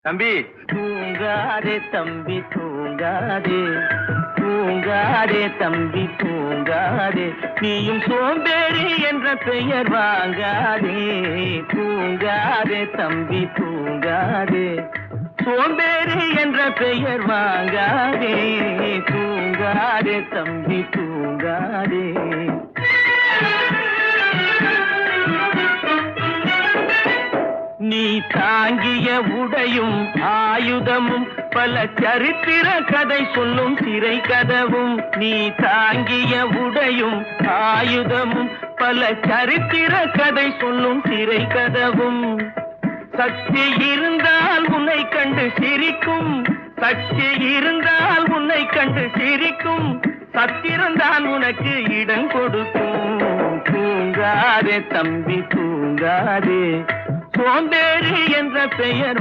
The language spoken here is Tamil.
தம்பி தூங்காதே தம்பி தூங்காதே, தூங்காதே தம்பி தூங்காதே, நீயும் சோம்பேறி என்ற பெயர் வாங்காதே. தூங்காதே தம்பி தூங்காதே, சோம்பேறி என்ற பெயர் வாங்காதே. தூங்காதே தம்பி தூங்காதே. நீ தாங்கிய உடையும் ஆயுதமும் பல சரித்திர கதை சொல்லும் திரை கதவும். நீ தாங்கிய உடையும் ஆயுதமும் பல சரித்திர கதை சொல்லும் திரை கதவும். சக்தி இருந்தால் உன்னை கண்டு சிரிக்கும், சக்தி இருந்தால் உன்னை கண்டு சிரிக்கும், சத்திரந்தான் உனக்கு இடம் கொடுக்கும். தூங்காதே தம்பி தூங்காதே, சோம்பேறி என்ற பெயர்